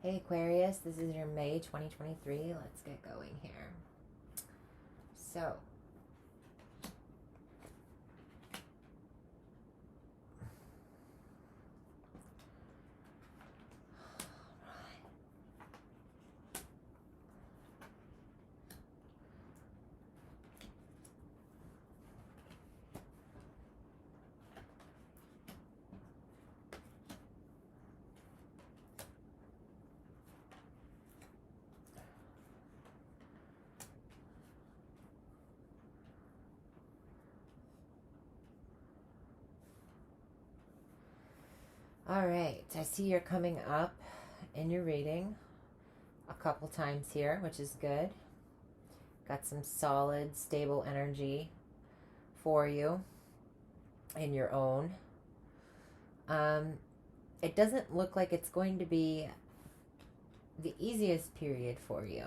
Hey Aquarius, this is your May 2023. Let's get going here. So, all right, I see you're coming up in your reading a couple times here, which is good. Got some solid, stable energy for you in your own. It doesn't look like it's going to be the easiest period for you,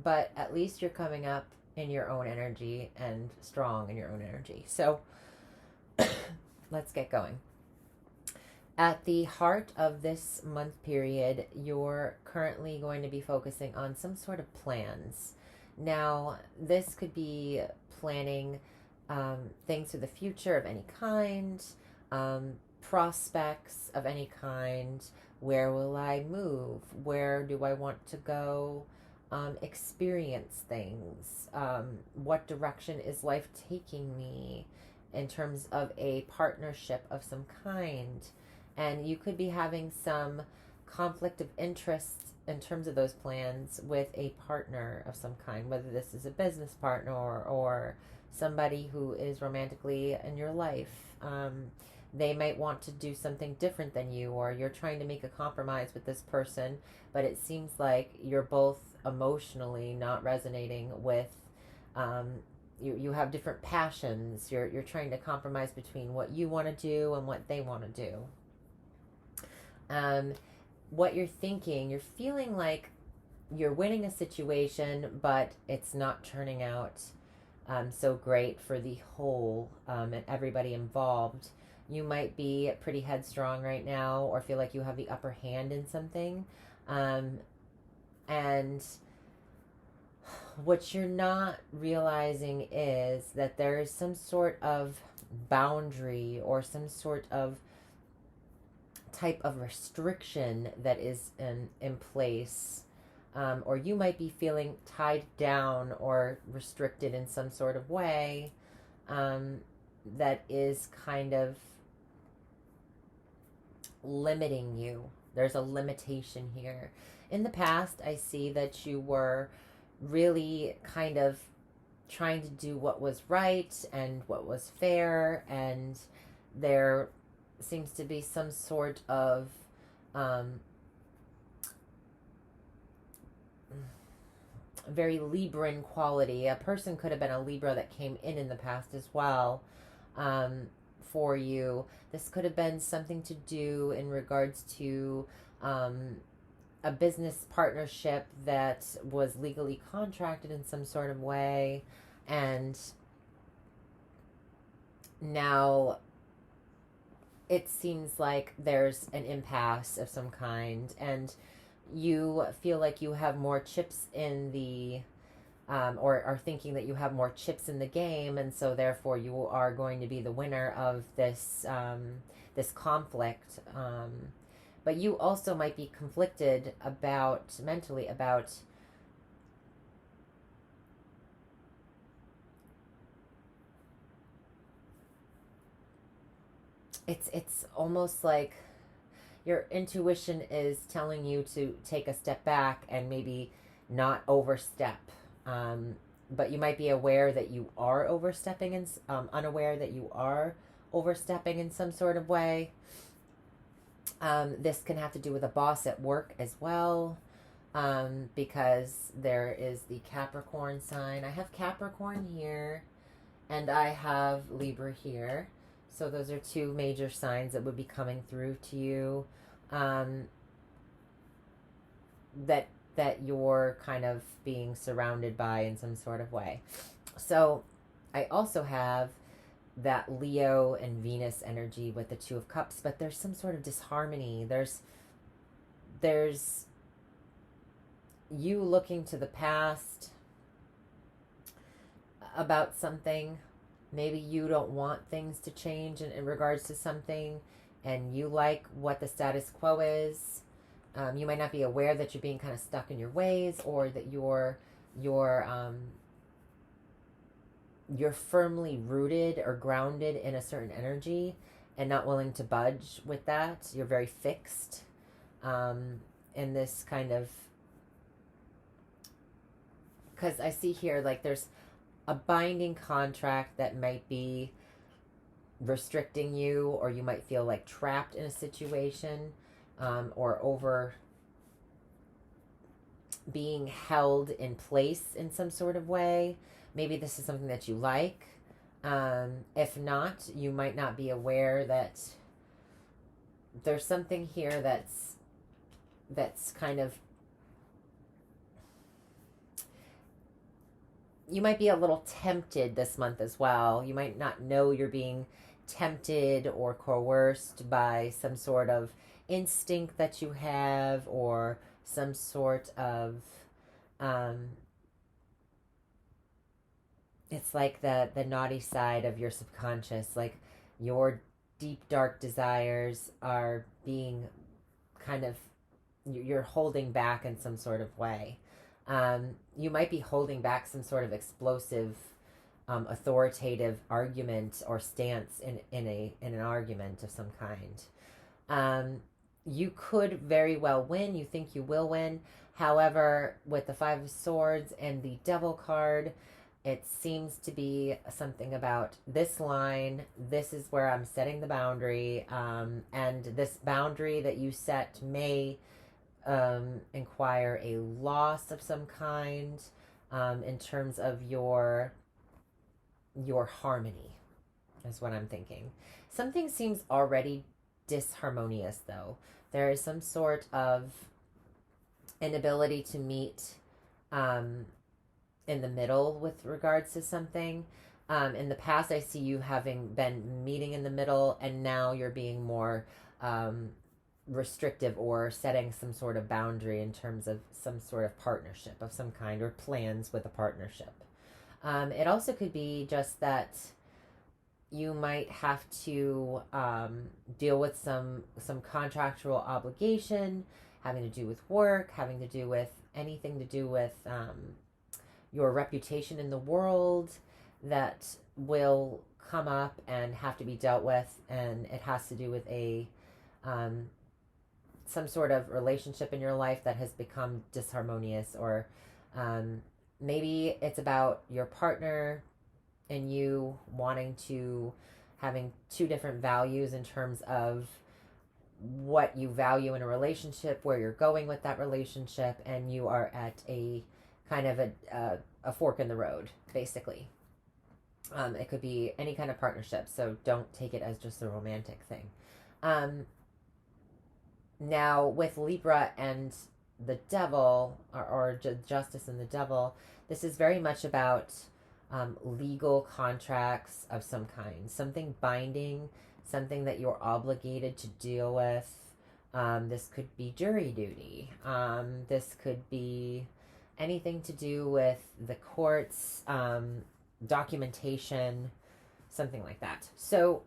but at least you're coming up in your own energy and strong in your own energy. So let's get going. At the heart of this month period, you're currently going to be focusing on some sort of plans. Now, this could be planning things for the future of any kind, prospects of any kind. Where will I move? Where do I want to go? Experience things. What direction is life taking me in terms of a partnership of some kind? And you could be having some conflict of interest in terms of those plans with a partner of some kind, whether this is a business partner or somebody who is romantically in your life. They might want to do something different than you, or you're trying to make a compromise with this person, but it seems like you're both emotionally not resonating with you have different passions. You're trying to compromise between what you want to do and what they want to do. What you're thinking, you're feeling like you're winning a situation, but it's not turning out so great for the whole and everybody involved. You might be pretty headstrong right now or feel like you have the upper hand in something. And what you're not realizing is that there is some sort of boundary or some sort of type of restriction that is in place, or you might be feeling tied down or restricted in some sort of way that is kind of limiting you. There's a limitation here. In the past, I see that you were really kind of trying to do what was right and what was fair, and there seems to be some sort of very Libran quality. A person could have been a Libra that came in the past as well for you. This could have been something to do in regards to a business partnership that was legally contracted in some sort of way, and now it seems like there's an impasse of some kind, and you feel like you have more chips in the or are thinking that you have more chips in the game, and so therefore you are going to be the winner of this this conflict. But you also might be conflicted mentally about it's almost like your intuition is telling you to take a step back and maybe not overstep. But you might be aware that you are overstepping and unaware that you are overstepping in some sort of way. This can have to do with a boss at work as well, because there is the Capricorn sign. I have Capricorn here and I have Libra here. So those are two major signs that would be coming through to you, that you're kind of being surrounded by in some sort of way. So I also have that Leo and Venus energy with the Two of Cups, but there's some sort of disharmony. There's there's you looking to the past about something. Maybe you don't want things to change in regards to something, and you like what the status quo is. You might not be aware that you're being kind of stuck in your ways, or that you're firmly rooted or grounded in a certain energy and not willing to budge with that. You're very fixed in this kind of, because I see here like there's a binding contract that might be restricting you, or you might feel like trapped in a situation, or over being held in place in some sort of way. Maybe this is something that you like. If not, you might not be aware that there's something here that's kind of, you might be a little tempted this month as well. You might not know you're being tempted or coerced by some sort of instinct that you have, or some sort of it's like the naughty side of your subconscious, like your deep dark desires are being kind of, you're holding back in some sort of way. You might be holding back some sort of explosive, authoritative argument or stance in an argument of some kind. You could very well win. You think you will win. However, with the Five of Swords and the Devil card, it seems to be something about this line. This is where I'm setting the boundary. And this boundary that you set may inquire a loss of some kind, in terms of your harmony, is what I'm thinking. Something seems already disharmonious, though. There is some sort of inability to meet in the middle with regards to something. In the past, I see you having been meeting in the middle, and now you're being more restrictive, or setting some sort of boundary in terms of some sort of partnership of some kind, or plans with a partnership. It also could be just that you might have to deal with some contractual obligation having to do with work, having to do with anything to do with your reputation in the world, that will come up and have to be dealt with, and it has to do with a some sort of relationship in your life that has become disharmonious, or maybe it's about your partner and you wanting to, having two different values in terms of what you value in a relationship, where you're going with that relationship, and you are at a kind of a fork in the road, basically. It could be any kind of partnership, so don't take it as just a romantic thing. Now, with Libra and the Devil, or Justice and the Devil, this is very much about legal contracts of some kind, something binding, something that you're obligated to deal with. This could be jury duty. This could be anything to do with the courts, documentation, something like that. So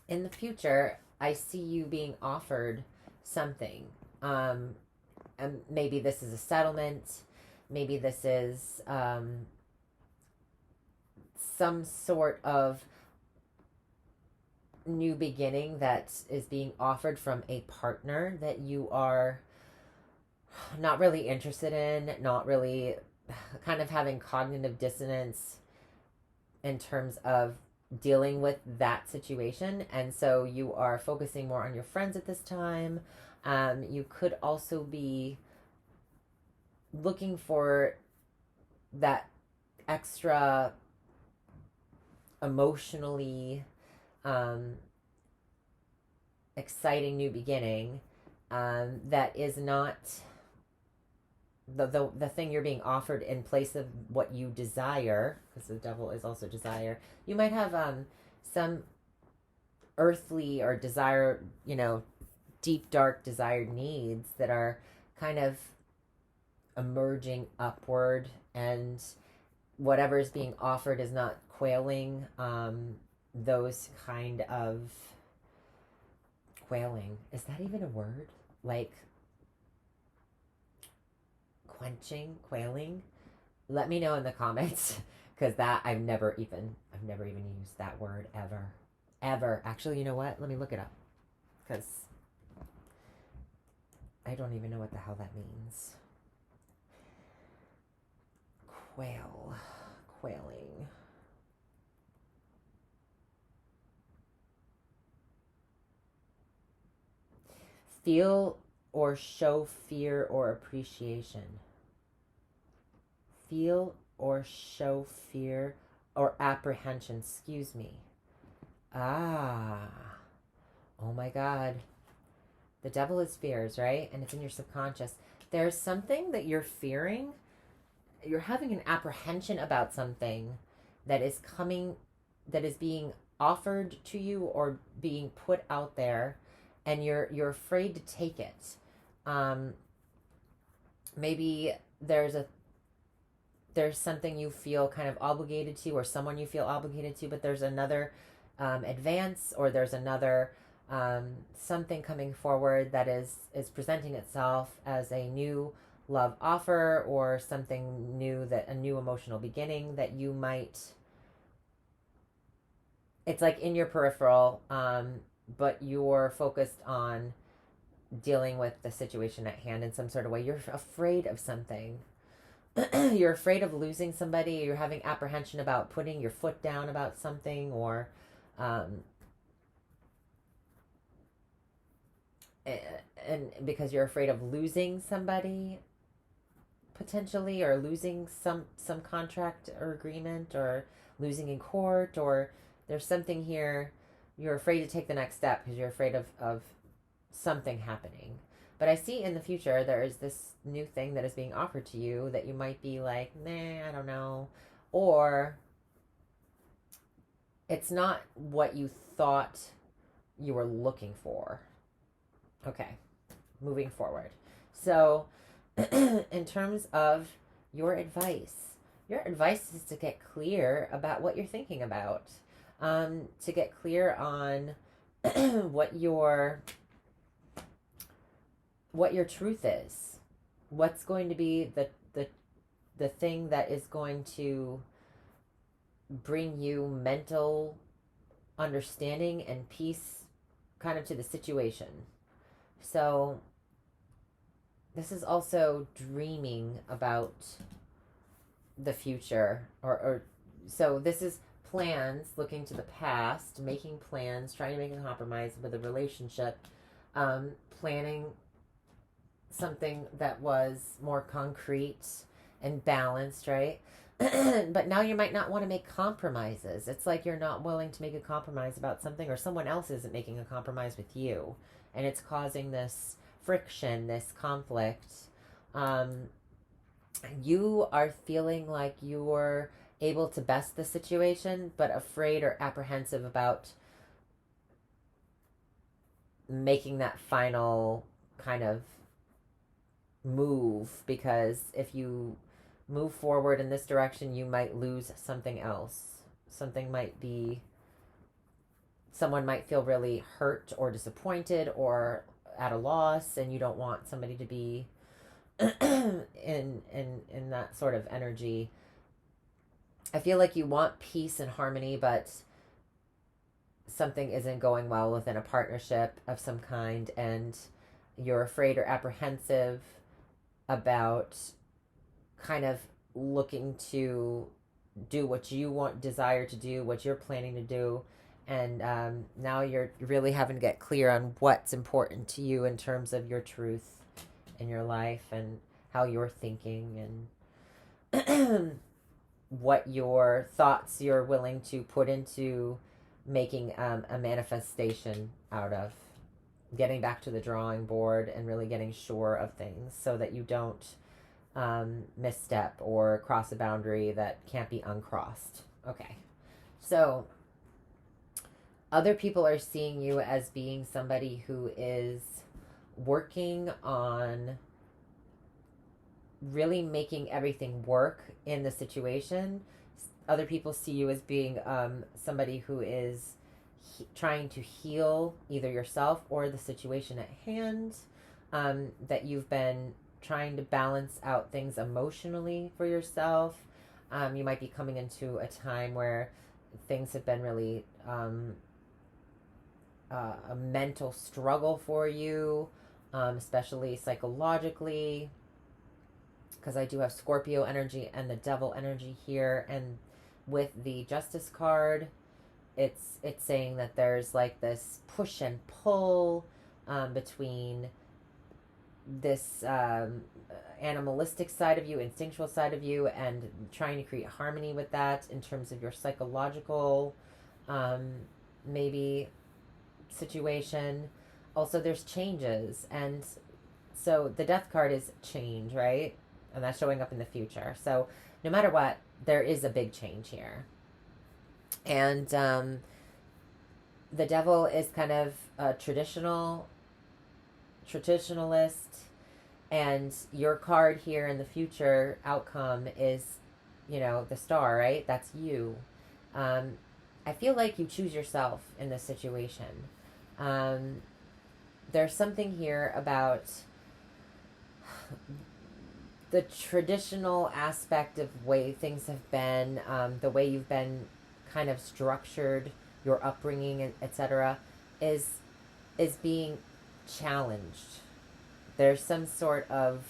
in the future, I see you being offered something. And maybe this is a settlement. Maybe this is some sort of new beginning that is being offered from a partner that you are not really interested in, not really, kind of having cognitive dissonance in terms of dealing with that situation. And so you are focusing more on your friends at this time. You could also be looking for that extra emotionally exciting new beginning that is not the thing you're being offered in place of what you desire, because the Devil is also desire. You might have some earthly or desire, deep, dark, desired needs that are kind of emerging upward, and whatever is being offered is not quailing those kind of quailing. Is that even a word? Like quailing? Let me know in the comments because that I've never even used that word ever. Actually, you know what? Let me look it up because I don't even know what the hell that means. Quailing. Feel or show fear or appreciation. Feel or show fear or apprehension. Excuse me. Ah. Oh my God. The devil is fears, right? And it's in your subconscious. There's something that you're fearing. You're having an apprehension about something that is coming, that is being offered to you or being put out there, and you're afraid to take it. Maybe there's something you feel kind of obligated to, or someone you feel obligated to, but there's another advance, or there's another something coming forward that is presenting itself as a new love offer, or something new, that a new emotional beginning that you might, it's like in your peripheral, but you're focused on dealing with the situation at hand in some sort of way. You're afraid of something. You're afraid of losing somebody. You're having apprehension about putting your foot down about something, or and because you're afraid of losing somebody potentially, or losing some contract or agreement, or losing in court, or there's something here. You're afraid to take the next step because you're afraid of something happening. But I see in the future there is this new thing that is being offered to you that you might be like, nah, I don't know. Or it's not what you thought you were looking for. Okay, moving forward. So, in terms of your advice is to get clear about what you're thinking about, to get clear on what your truth is, what's going to be the thing that is going to bring you mental understanding and peace kind of to the situation. So this is also dreaming about the future, or so this is plans, looking to the past, making plans, trying to make a compromise with a relationship, planning something that was more concrete and balanced, right? But now you might not want to make compromises. It's like you're not willing to make a compromise about something, or someone else isn't making a compromise with you, and it's causing this friction, this conflict. You are feeling like you're able to best the situation, but afraid or apprehensive about making that final kind of move, because if you move forward in this direction, you might lose something else. Someone might feel really hurt or disappointed or at a loss, and you don't want somebody to be in that sort of energy. I feel like you want peace and harmony, but something isn't going well within a partnership of some kind, and you're afraid or apprehensive about kind of looking to do what you desire to do, what you're planning to do. And now you're really having to get clear on what's important to you in terms of your truth in your life, and how you're thinking, and what your thoughts you're willing to put into making a manifestation out of. Getting back to the drawing board and really getting sure of things, so that you don't misstep or cross a boundary that can't be uncrossed. Okay. So other people are seeing you as being somebody who is working on really making everything work in the situation. Other people see you as being somebody who is trying to heal either yourself or the situation at hand, that you've been trying to balance out things emotionally for yourself. You might be coming into a time where things have been really a mental struggle for you, especially psychologically, because I do have Scorpio energy and the devil energy here. And with the Justice card, it's saying that there's like this push and pull between this animalistic side of you, instinctual side of you, and trying to create harmony with that in terms of your psychological maybe situation. Also, there's changes, and so the Death card is change, right? And that's showing up in the future. So no matter what, there is a big change here. And the devil is kind of a traditionalist, and your card here in the future outcome is, the star, right? That's you. I feel like you choose yourself in this situation. There's something here about the traditional aspect of way things have been, the way you've been kind of structured, your upbringing, etc., is being challenged. There's some sort of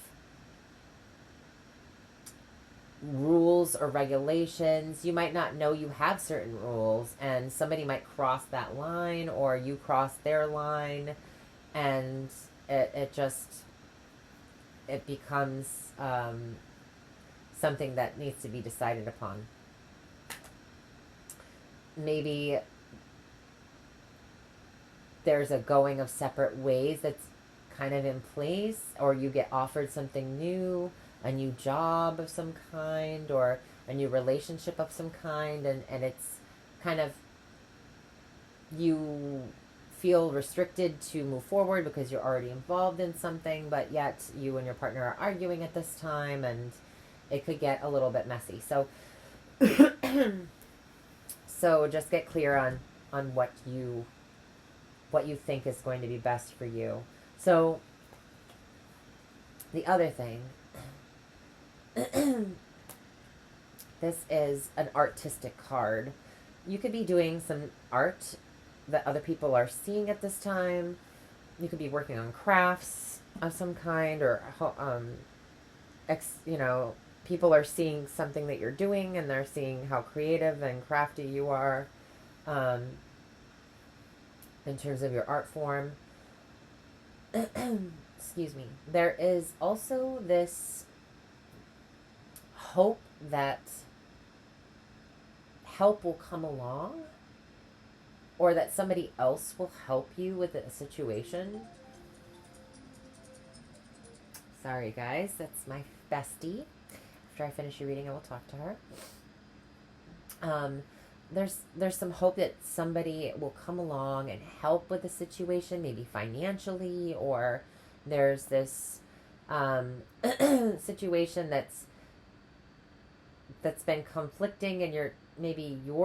rules or regulations. You might not know you have certain rules, and somebody might cross that line, or you cross their line, and it becomes something that needs to be decided upon. Maybe there's a going of separate ways that's kind of in place, or you get offered something new, a new job of some kind, or a new relationship of some kind, and it's kind of, you feel restricted to move forward because you're already involved in something, but yet you and your partner are arguing at this time, and it could get a little bit messy. So so just get clear on what you think is going to be best for you. So the other thing, this is an artistic card. You could be doing some art that other people are seeing at this time. You could be working on crafts of some kind, or people are seeing something that you're doing, and they're seeing how creative and crafty you are in terms of your art form. Excuse me. There is also this hope that help will come along, or that somebody else will help you with a situation. Sorry, guys. That's my bestie. After I finish your reading, I will talk to her. There's some hope that somebody will come along and help with the situation, maybe financially, or there's this situation that's been conflicting, and you're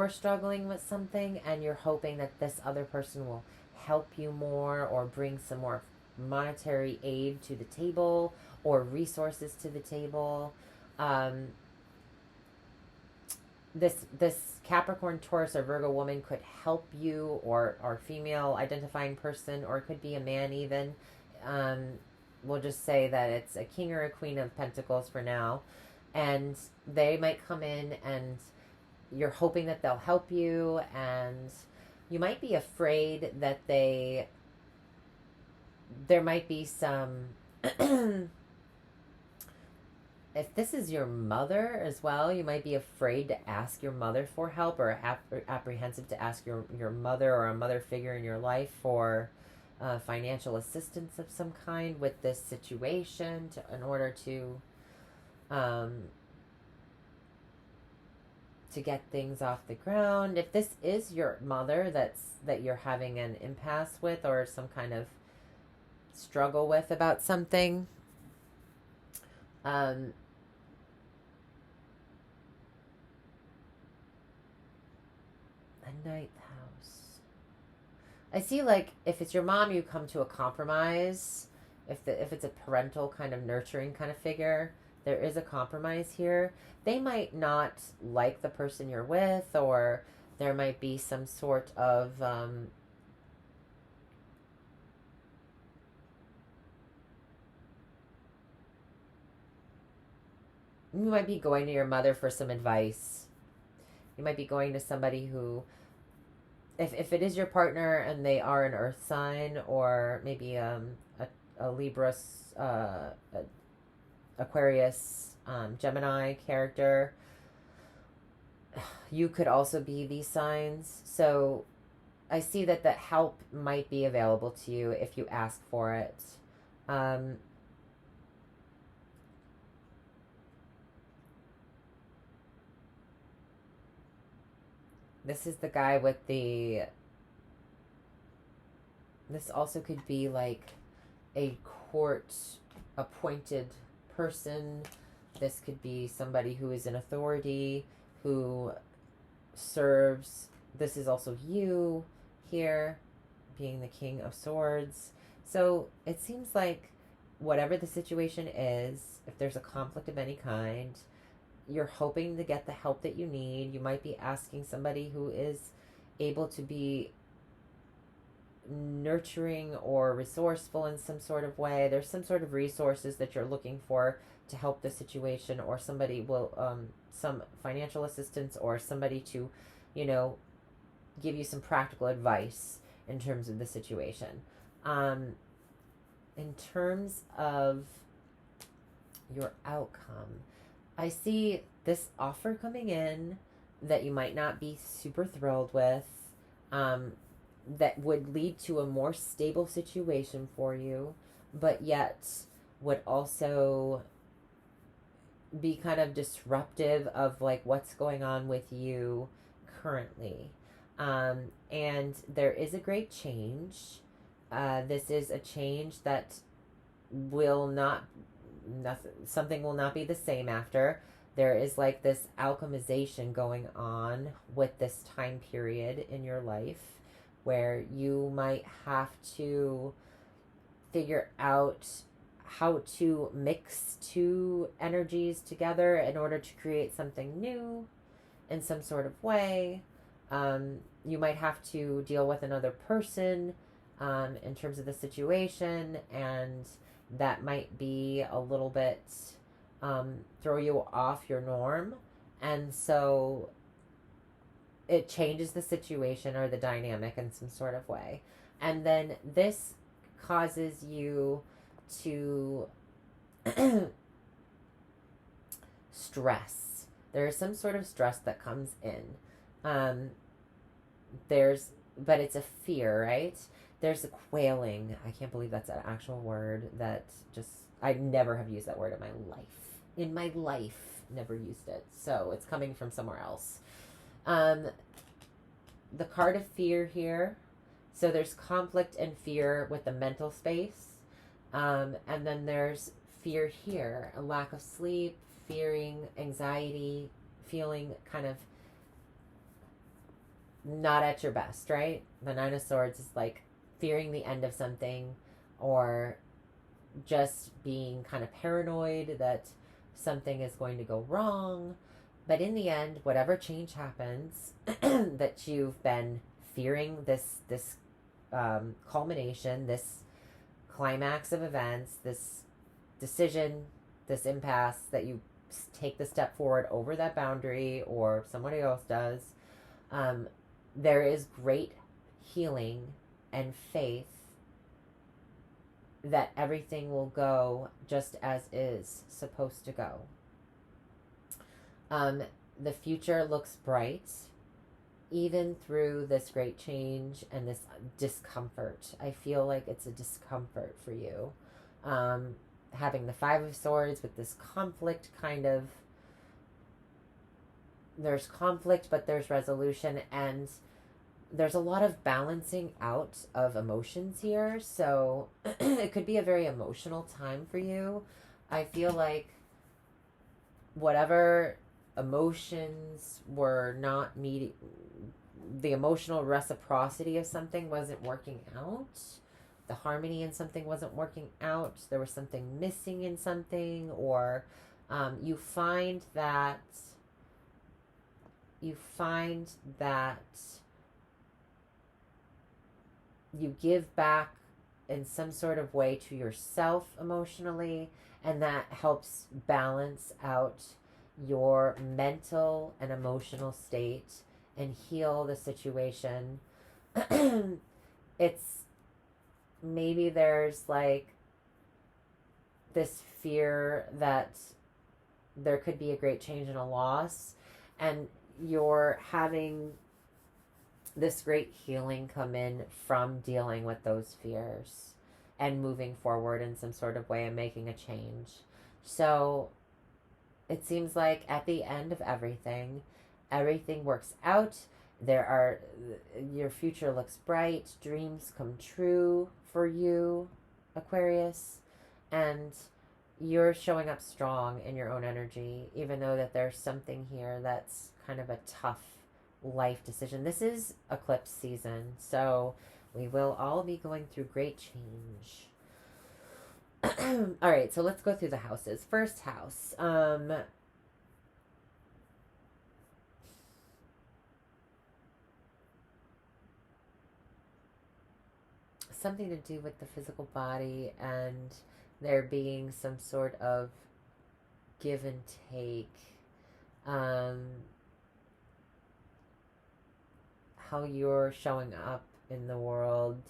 struggling with something, and you're hoping that this other person will help you more, or bring some more monetary aid to the table, or resources to the table. This Capricorn, Taurus, or Virgo woman could help you, or female identifying person, or it could be a man even. We'll just say that it's a king or a queen of pentacles for now, and they might come in, and you're hoping that they'll help you, and you might be afraid that there might be some if this is your mother as well, you might be afraid to ask your mother for help, or apprehensive to ask your mother or a mother figure in your life for financial assistance of some kind with this situation, in order to get things off the ground. If this is your mother that you're having an impasse with, or some kind of struggle with about something. Um, a ninth house. I see, like, if it's your mom, you come to a compromise. If it's a parental kind of nurturing kind of figure, there is a compromise here. They might not like the person you're with, or there might be some sort of you might be going to your mother for some advice. You might be going to somebody who, if it is your partner and they are an earth sign, or maybe a Libra, Aquarius, Gemini character, you could also be these signs. So I see that help might be available to you if you ask for it. Um, this is the guy with the. This also could be like a court appointed person. This could be somebody who is in authority, who serves. This is also you here, being the King of Swords. So it seems like whatever the situation is, if there's a conflict of any kind, you're hoping to get the help that you need. You might be asking somebody who is able to be nurturing or resourceful in some sort of way. There's some sort of resources that you're looking for to help the situation, or somebody will some financial assistance, or somebody to, you know, give you some practical advice in terms of the situation. In terms of your outcome, I see this offer coming in that you might not be super thrilled with, that would lead to a more stable situation for you, but yet would also be kind of disruptive of like what's going on with you currently. And there is a great change. This is a change that will not, nothing, something will not be the same after. There is like this alchemization going on with this time period in your life where you might have to figure out how to mix two energies together in order to create something new in some sort of way. You might have to deal with another person in terms of the situation, and that might be a little bit throw you off your norm. And so it changes the situation or the dynamic in some sort of way. And then this causes you to stress. There is some sort of stress that comes in. But it's a fear, right? There's a quailing. I can't believe that's an actual word that just, I never have used that word in my life. In my life, never used it. So it's coming from somewhere else. The card of fear here. So there's conflict and fear with the mental space. And then there's fear here, a lack of sleep, fearing, anxiety, feeling kind of not at your best, right? The Nine of Swords is like fearing the end of something, or just being kind of paranoid that something is going to go wrong. But in the end, whatever change happens, that you've been fearing this culmination, this climax of events, this decision, this impasse, that you take the step forward over that boundary, or somebody else does. There is great healing and faith that everything will go just as is supposed to go. The future looks bright, even through this great change and this discomfort. I feel like it's a discomfort for you. Having the Five of Swords with this conflict kind of, there's conflict, but there's resolution, and there's a lot of balancing out of emotions here. So it could be a very emotional time for you. I feel like whatever emotions were not meeting, the emotional reciprocity of something wasn't working out. The harmony in something wasn't working out. There was something missing in something, or you find that you find that you give back in some sort of way to yourself emotionally, and that helps balance out your mental and emotional state and heal the situation. It's maybe there's like this fear that there could be a great change and a loss, and you're having this great healing come in from dealing with those fears and moving forward in some sort of way and making a change. So it seems like at the end of everything, everything works out. Your future looks bright, dreams come true for you, Aquarius, and you're showing up strong in your own energy, even though that there's something here that's kind of a tough life decision. This is eclipse season, so we will all be going through great change. All right, so let's go through the houses. First house, something to do with the physical body and there being some sort of give and take. How you're showing up in the world.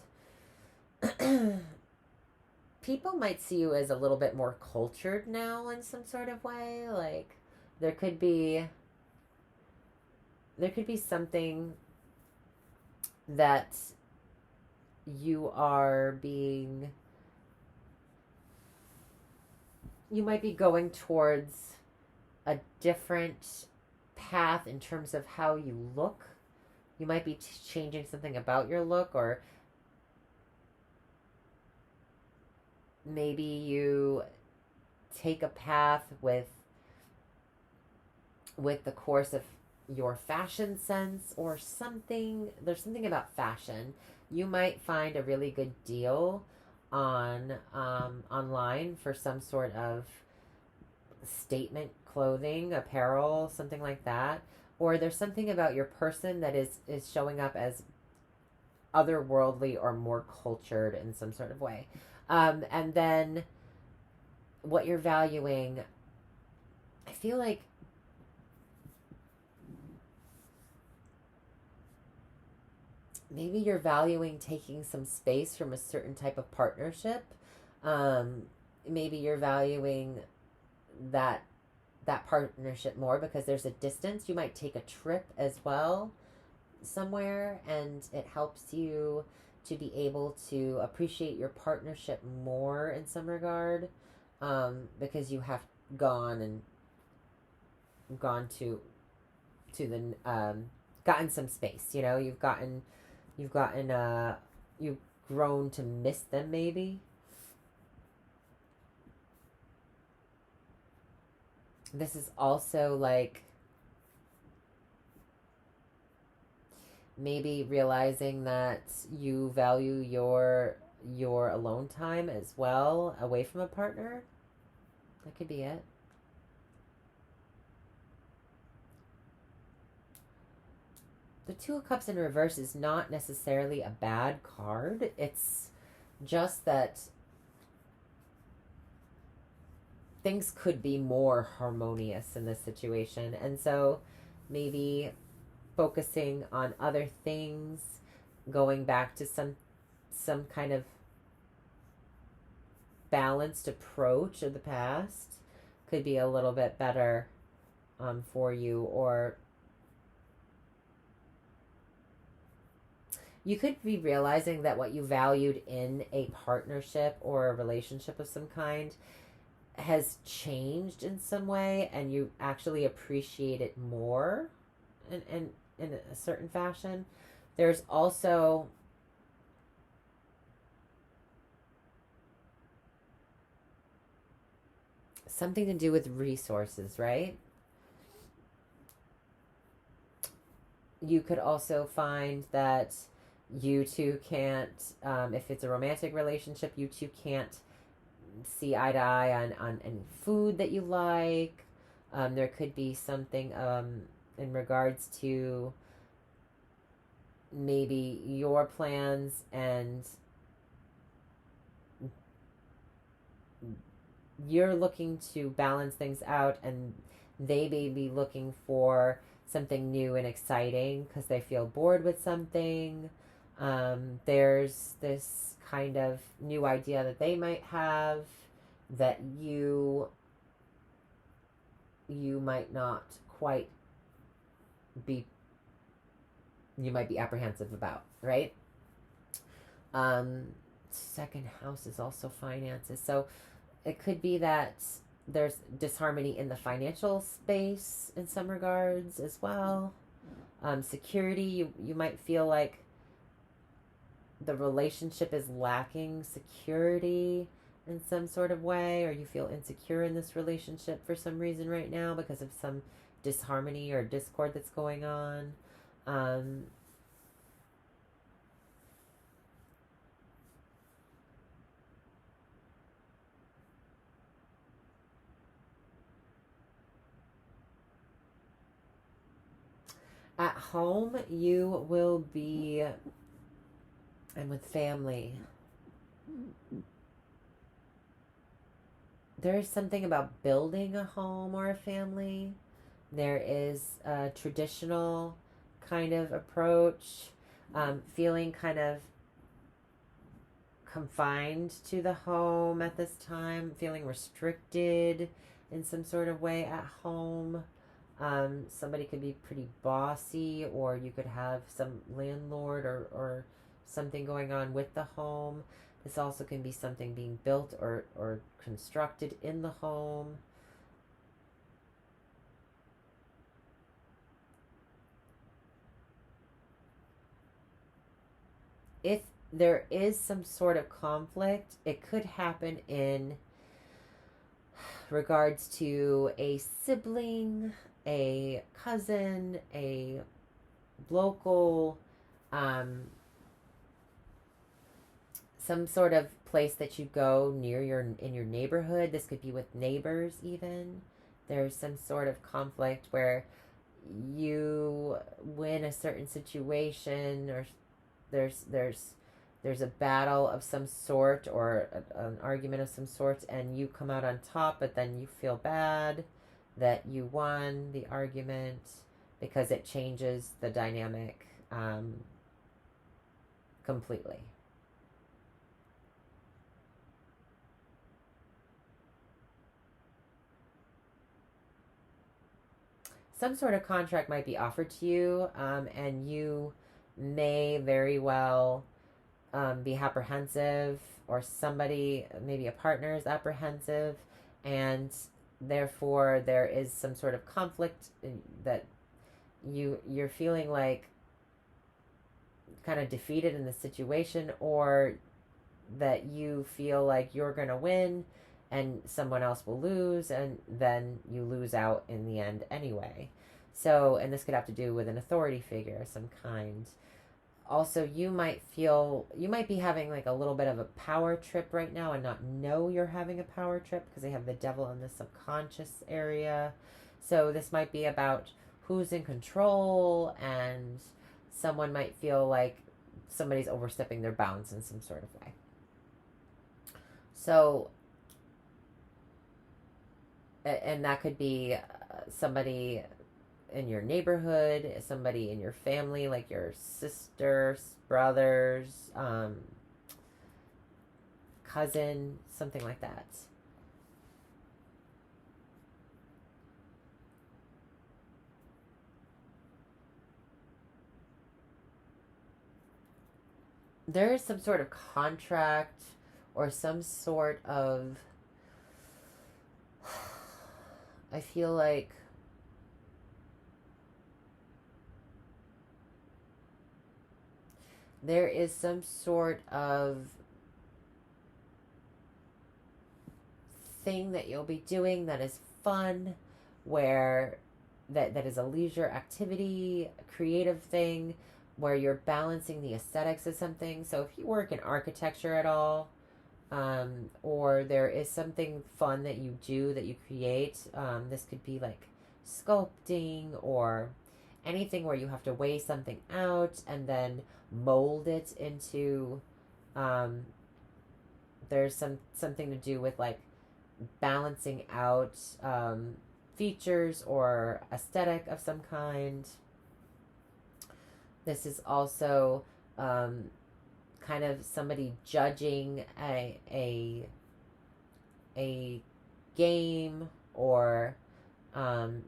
People might see you as a little bit more cultured now in some sort of way. Like there could be something that you might be going towards a different path in terms of how you look. You might be changing something about your look, or maybe you take a path with the course of your fashion sense or something. There's something about fashion. You might find a really good deal on online for some sort of statement clothing, apparel, something like that. Or there's something about your person that is showing up as otherworldly or more cultured in some sort of way. And then what you're valuing, I feel like maybe you're valuing taking some space from a certain type of partnership. Maybe you're valuing that partnership more because there's a distance. You might take a trip as well somewhere, and it helps you to be able to appreciate your partnership more in some regard, because you have gone to the gotten some space. You've grown to miss them maybe. This is also like maybe realizing that you value your alone time as well away from a partner. That could be it. The Two of Cups in reverse is not necessarily a bad card. It's just that things could be more harmonious in this situation. And so maybe focusing on other things, going back to some kind of balanced approach of the past could be a little bit better for you. Or you could be realizing that what you valued in a partnership or a relationship of some kind has changed in some way, and you actually appreciate it more in a certain fashion. There's also something to do with resources, right? You could also find that you two can't, if it's a romantic relationship, you two can't see eye to eye on any food that you like. There could be something in regards to maybe your plans and you're looking to balance things out, and they may be looking for something new and exciting because they feel bored with something. There's this kind of new idea that they might have that you might not quite be, you might be apprehensive about, right? um Second house is also finances, so it could be that there's disharmony in the financial space in some regards as well. Security, you might feel like the relationship is lacking security in some sort of way, or you feel insecure in this relationship for some reason right now because of some disharmony or discord that's going on. Um, at home, you will be, and with family, there is something about building a home or a family. There is a traditional kind of approach, feeling kind of confined to the home at this time, feeling restricted in some sort of way at home. Somebody could be pretty bossy, or you could have some landlord or something going on with the home. This also can be something being built or constructed in the home. If there is some sort of conflict, it could happen in regards to a sibling, a cousin, a local, um, some sort of place that you go near your in your neighborhood. This could be with neighbors even. There's some sort of conflict where you win a certain situation, or there's a battle of some sort, or an argument of some sort, and you come out on top, but then you feel bad that you won the argument because it changes the dynamic completely. Some sort of contract might be offered to you, and you may very well be apprehensive, or somebody, maybe a partner, is apprehensive, and therefore there is some sort of conflict that you're feeling like kind of defeated in the situation, or that you feel like you're going to win and someone else will lose, and then you lose out in the end anyway. So, and this could have to do with an authority figure of some kind. Also, you might be having like a little bit of a power trip right now and not know you're having a power trip because they have the devil in the subconscious area. So this might be about who's in control, and someone might feel like somebody's overstepping their bounds in some sort of way. So, and that could be somebody in your neighborhood, somebody in your family, like your sisters, brothers, cousin, something like that. There is some sort of contract or some sort of, I feel like, there is some sort of thing that you'll be doing that is fun, where that is a leisure activity, a creative thing, where you're balancing the aesthetics of something. So if you work in architecture at all, or there is something fun that you do, that you create, this could be like sculpting or anything where you have to weigh something out and then mold it into, um, there's something to do with like balancing out, features or aesthetic of some kind. This is also, um, kind of somebody judging a game, or, um,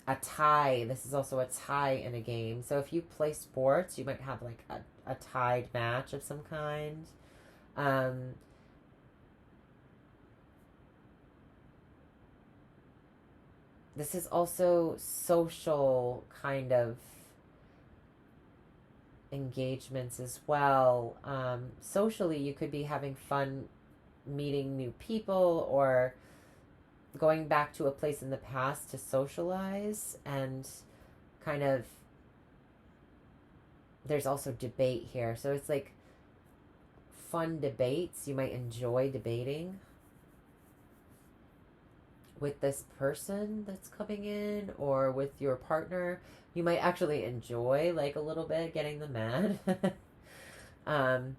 a tie. This is also a tie in a game. So if you play sports, you might have like a tied match of some kind. Um, this is also social kind of engagements as well. Socially, you could be having fun meeting new people, or going back to a place in the past to socialize, and kind of, there's also debate here. So it's like fun debates. You might enjoy debating with this person that's coming in, or with your partner. You might actually enjoy like a little bit getting them mad. um,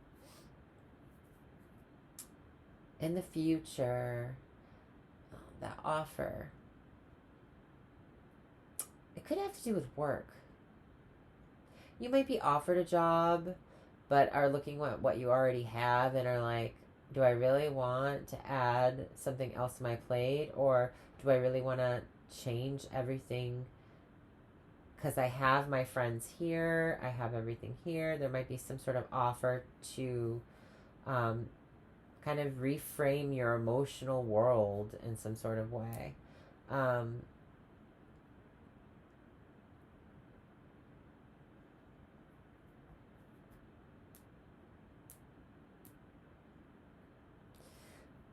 in the future, that offer, it could have to do with work. You might be offered a job, but are looking at what you already have and are like, do I really want to add something else to my plate? Or do I really want to change everything? Because I have my friends here, I have everything here. There might be some sort of offer to, um, kind of reframe your emotional world in some sort of way. Um,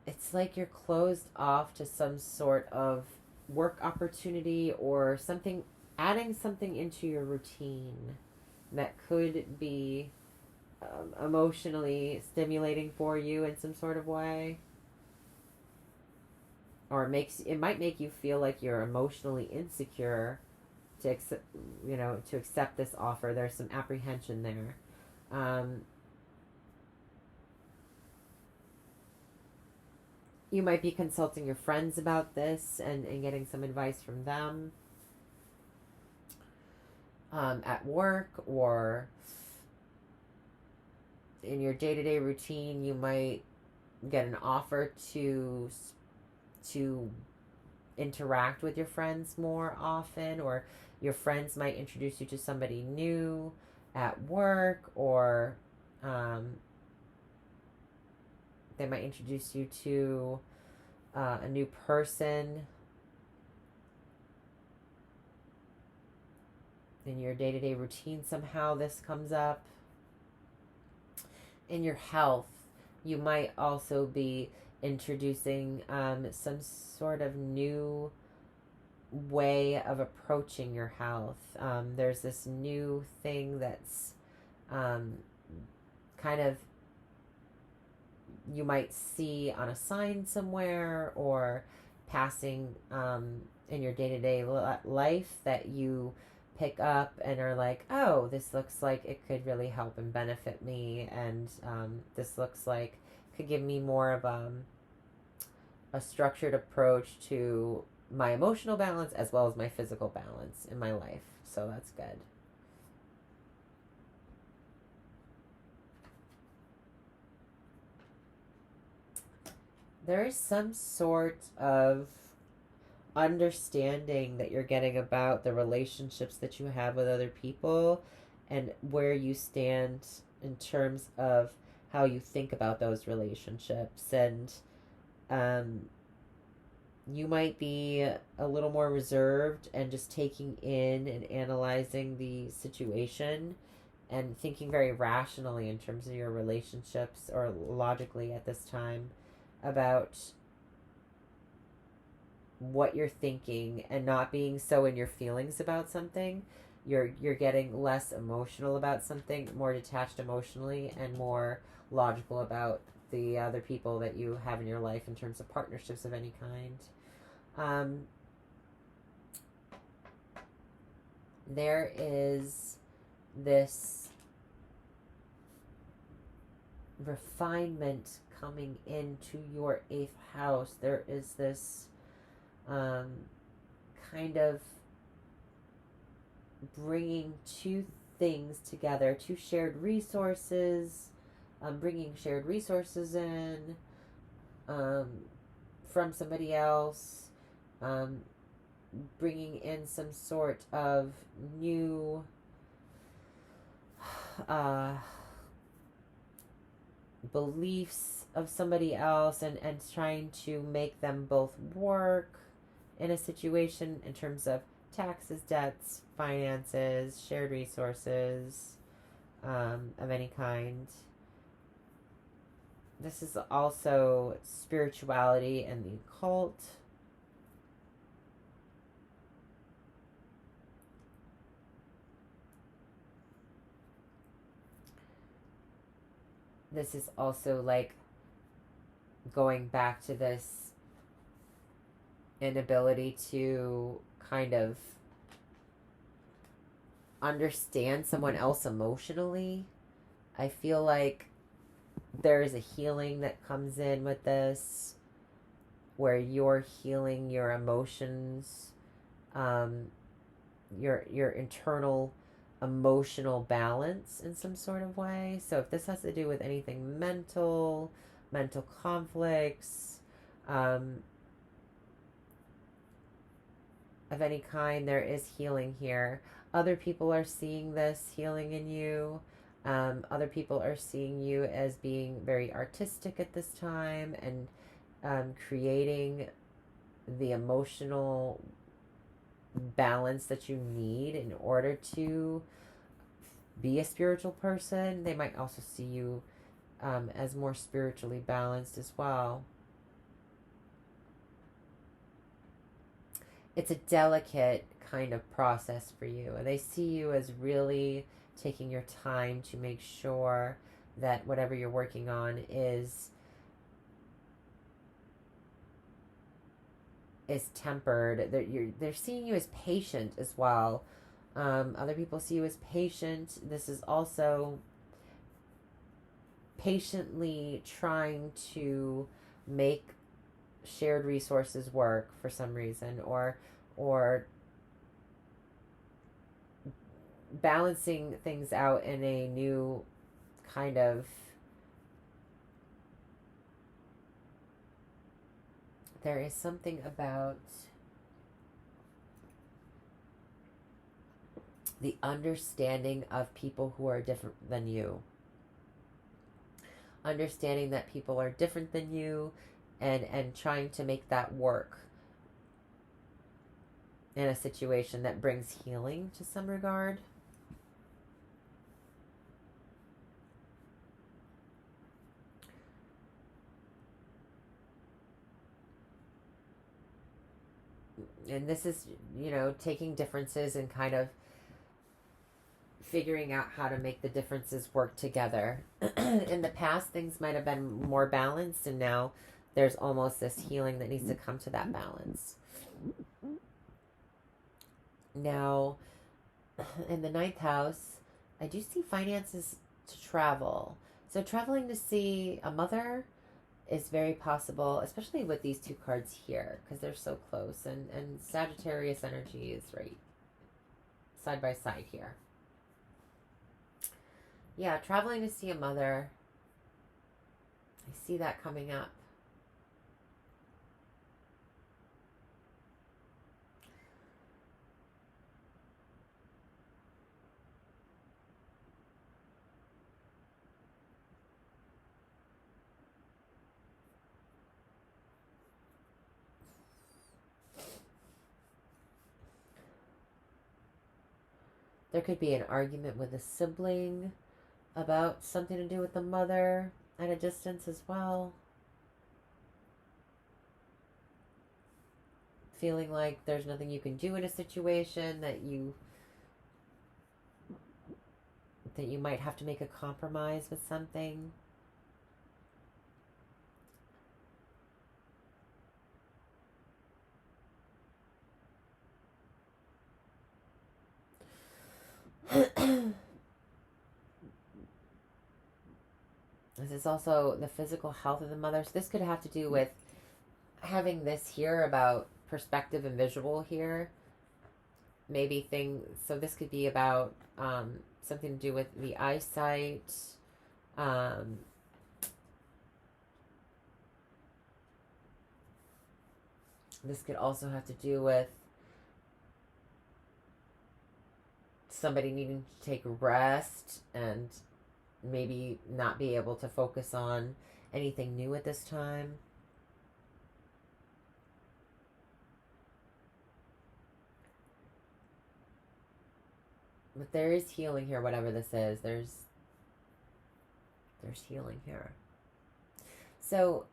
it's like you're closed off to some sort of work opportunity, or something, adding something into your routine that could be, emotionally stimulating for you in some sort of way, or it might make you feel like you're emotionally insecure to accept, to accept this offer. There's some apprehension there. um, you might be consulting your friends about this, and getting some advice from them, at work, or in your day-to-day routine. You might get an offer to interact with your friends more often, or your friends might introduce you to somebody new at work, or, um, they might introduce you to, a new person in your day-to-day routine. Somehow this comes up. In your health, you might also be introducing, some sort of new way of approaching your health. There's this new thing that's, um, kind of, you might see on a sign somewhere, or passing, in your day-to-day life, that you pick up and are like, oh, this looks like it could really help and benefit me, and, this looks like could give me more of, a structured approach to my emotional balance as well as my physical balance in my life. So that's good. There is some sort of understanding that you're getting about the relationships that you have with other people, and where you stand in terms of how you think about those relationships. And, um, you might be a little more reserved and just taking in and analyzing the situation, and thinking very rationally in terms of your relationships, or logically at this time, about what you're thinking, and not being so in your feelings about something. You're getting less emotional about something, more detached emotionally, and more logical about the other people that you have in your life in terms of partnerships of any kind. There is this refinement coming into your eighth house. There is this kind of bringing two things together, two shared resources, bringing shared resources in from somebody else, bringing in some sort of new beliefs of somebody else, and trying to make them both work in a situation in terms of taxes, debts, finances, shared resources of any kind. This is also spirituality and the occult. This is also like going back to this inability to kind of understand someone else emotionally. I feel like there is a healing that comes in with this, where you're healing your emotions, your internal emotional balance in some sort of way. So if this has to do with anything mental conflicts, of any kind, there is healing here. Other people are seeing this healing in you. Other people are seeing you as being very artistic at this time, and creating the emotional balance that you need in order to be a spiritual person. They might also see you as more spiritually balanced as well. It's a delicate kind of process for you. They see you as really taking your time to make sure that whatever you're working on is tempered. They're seeing you as patient as well. Other people see you as patient. This is also patiently trying to make shared resources work for some reason, or balancing things out in a new kind of, there is something about the understanding of people who are different than you, understanding that people are different than you, and trying to make that work in a situation that brings healing to some regard. And this is, taking differences and kind of figuring out how to make the differences work together. In the past, things might have been more balanced, and now there's almost this healing that needs to come to that balance. Now, in the ninth house, I do see finances to travel. So traveling to see a mother is very possible, especially with these two cards here, because they're so close. And Sagittarius energy is right side by side here. Yeah, traveling to see a mother. I see that coming up. There could be an argument with a sibling about something to do with the mother at a distance as well. Feeling like there's nothing you can do in a situation, that you might have to make a compromise with something. This is also the physical health of the mother. So this could have to do with having this here about perspective and visual here. Maybe so this could be about something to do with the eyesight. This could also have to do with somebody needing to take a rest and maybe not be able to focus on anything new at this time. But there is healing here, whatever this is. There's healing here. So,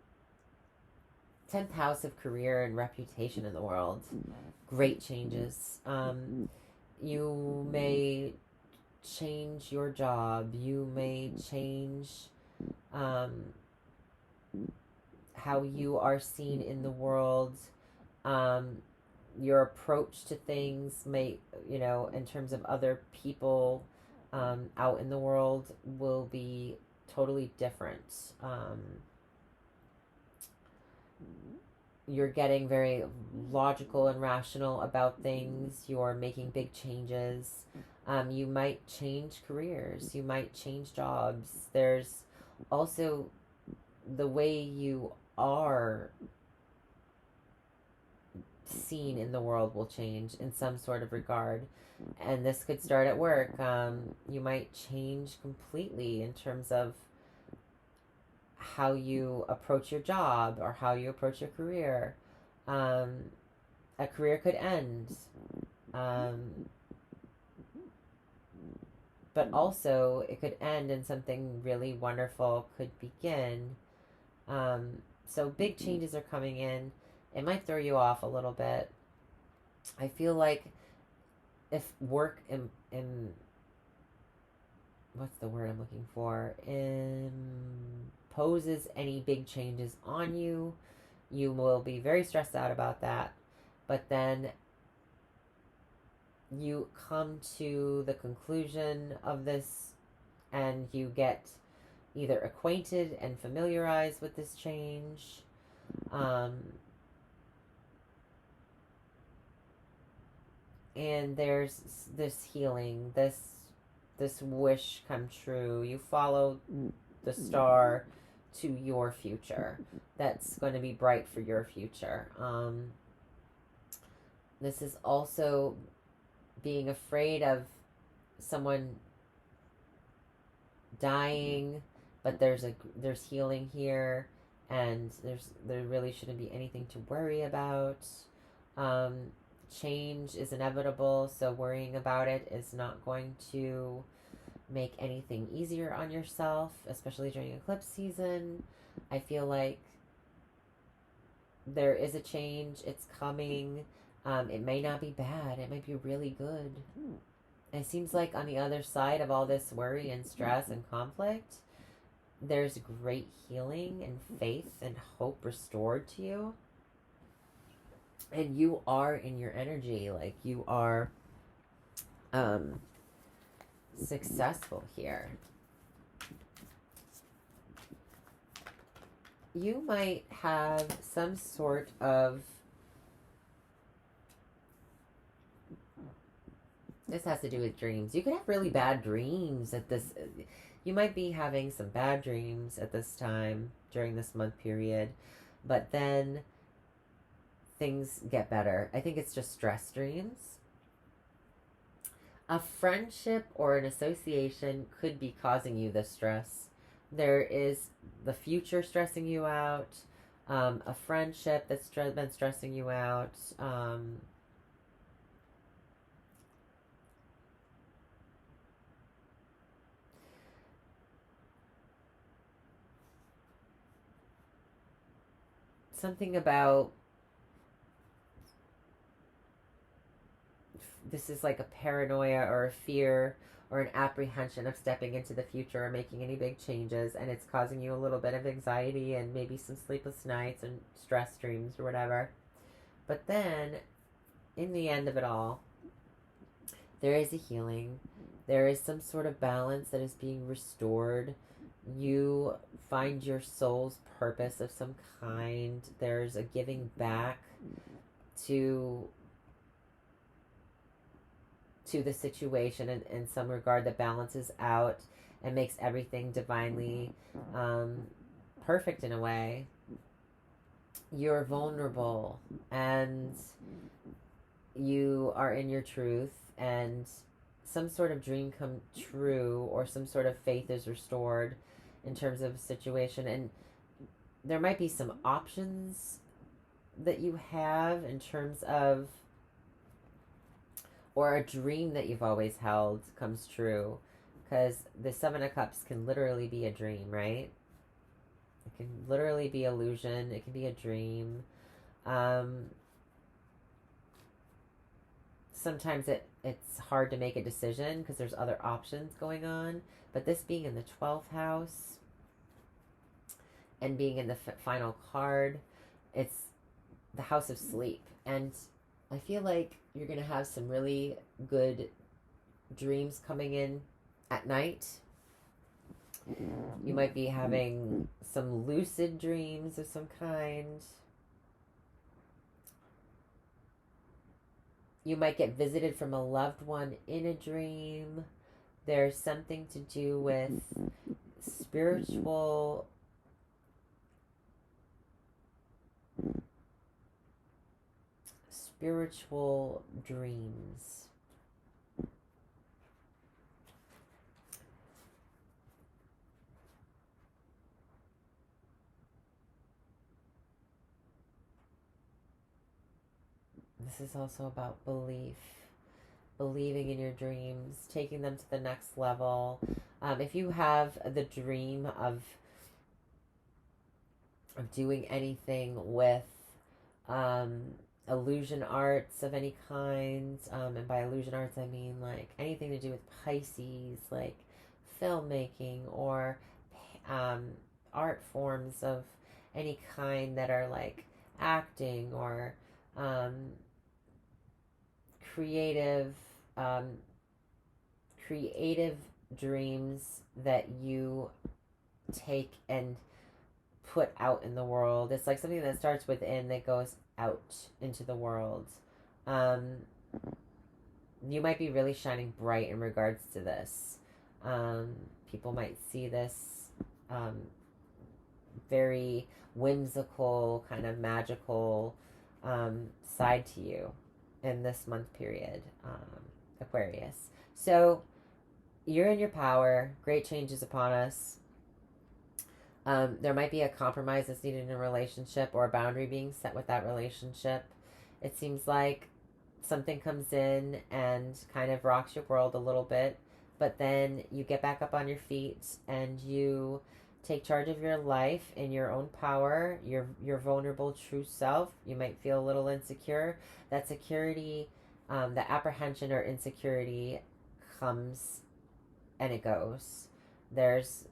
10th house of career and reputation in the world. Great changes. You may change your job. You may change how you are seen in the world. Your approach to things may, in terms of other people out in the world, will be totally different. You're getting very logical and rational about things. You're making big changes. You might change careers. You might change jobs. There's also the way you are seen in the world will change in some sort of regard. And this could start at work. You might change completely in terms of how you approach your job or how you approach your career. A career could end. But also it could end and something really wonderful could begin. So big changes are coming in. It might throw you off a little bit. I feel like if work what's the word I'm looking for? Imposes any big changes on you, you will be very stressed out about that. But then you come to the conclusion of this and you get either acquainted and familiarized with this change. And there's this healing, this wish come true. You follow the star to your future. That's going to be bright for your future. This is also being afraid of someone dying, but there's healing here, and there really shouldn't be anything to worry about. Change is inevitable, so worrying about it is not going to make anything easier on yourself, especially during eclipse season. I feel like there is a change. It's coming. It may not be bad. It might be really good. It seems like on the other side of all this worry and stress and conflict, there's great healing and faith and hope restored to you. And you are in your energy, like you are successful here. You might have some sort of, this has to do with dreams. You could have really bad dreams at this. You might be having some bad dreams at this time during this month period, but then things get better. I think it's just stress dreams. A friendship or an association could be causing you this stress. There is the future stressing you out, a friendship that's been stressing you out. something about, this is like a paranoia or a fear or an apprehension of stepping into the future or making any big changes, and it's causing you a little bit of anxiety and maybe some sleepless nights and stress dreams or whatever. But then, in the end of it all, there is a healing. There is some sort of balance that is being restored. You find your soul's purpose of some kind. There's a giving back to the situation in some regard that balances out and makes everything divinely perfect in a way. You're vulnerable and you are in your truth, and some sort of dream come true or some sort of faith is restored in terms of situation. And there might be some options that you have in terms of, or a dream that you've always held comes true, because the Seven of Cups can literally be a dream, right? It can literally be illusion. It can be a dream. Sometimes it's hard to make a decision because there's other options going on. But this being in the 12th house and being in the final card, it's the house of sleep. And I feel like you're going to have some really good dreams coming in at night. You might be having some lucid dreams of some kind. You might get visited from a loved one in a dream. There's something to do with spiritual dreams. This is also about belief, believing in your dreams, taking them to the next level. If you have the dream of doing anything with illusion arts of any kind, and by illusion arts I mean like anything to do with Pisces, like filmmaking or art forms of any kind that are like acting or creative dreams that you take and put out in the world. It's like something that starts within that goes out into the world. You might be really shining bright in regards to this. People might see this very whimsical, kind of magical side to you in this month period, Aquarius. So you're in your power. Great changes upon us. There might be a compromise that's needed in a relationship or a boundary being set with that relationship. It seems like something comes in and kind of rocks your world a little bit, but then you get back up on your feet and you take charge of your life in your own power, your vulnerable true self. You might feel a little insecure. That security, the apprehension or insecurity comes and it goes. There's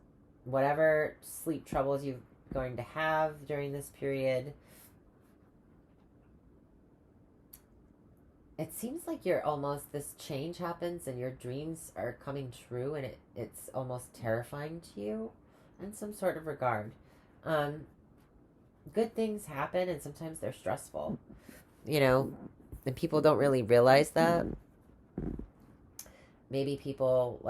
whatever sleep troubles you're going to have during this period. It seems like you're almost, this change happens and your dreams are coming true, and it's almost terrifying to you in some sort of regard. Good things happen and sometimes they're stressful, and people don't really realize that. Maybe people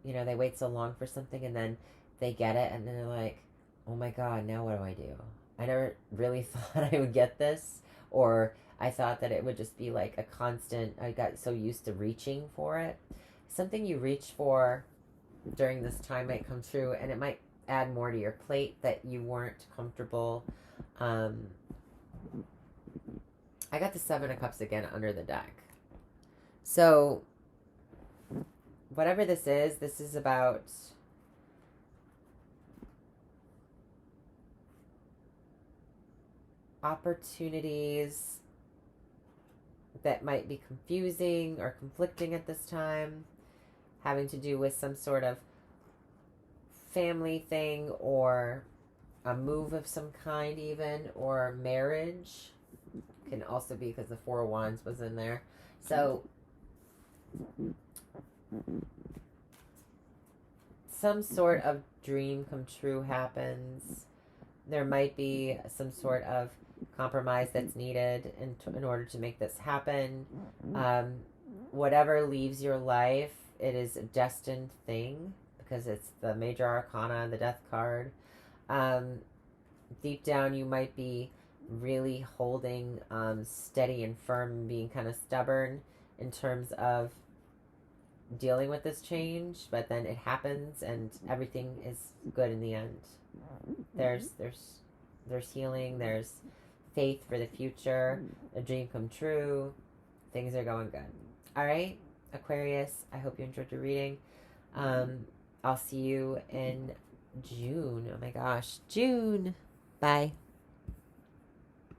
they wait so long for something and then they get it and then they're like, oh my God, now what do I do? I never really thought I would get this, or I thought that it would just be like a constant, I got so used to reaching for it. Something you reach for during this time might come true, and it might add more to your plate that you weren't comfortable. I got the Seven of Cups again under the deck. So whatever this is about opportunities that might be confusing or conflicting at this time, having to do with some sort of family thing or a move of some kind, even, or marriage. Can also be because the Four of Wands was in there. So some sort of dream come true happens. There might be some sort of compromise that's needed in order to make this happen. Whatever leaves your life, it is a destined thing because it's the major arcana, the death card. Deep down, you might be really holding steady and firm and being kind of stubborn in terms of dealing with this change, but then it happens and everything is good in the end. There's healing, there's faith for the future, a dream come true, things are going good. All right, Aquarius, I hope you enjoyed your reading. I'll see you in June. Oh my gosh, June. Bye.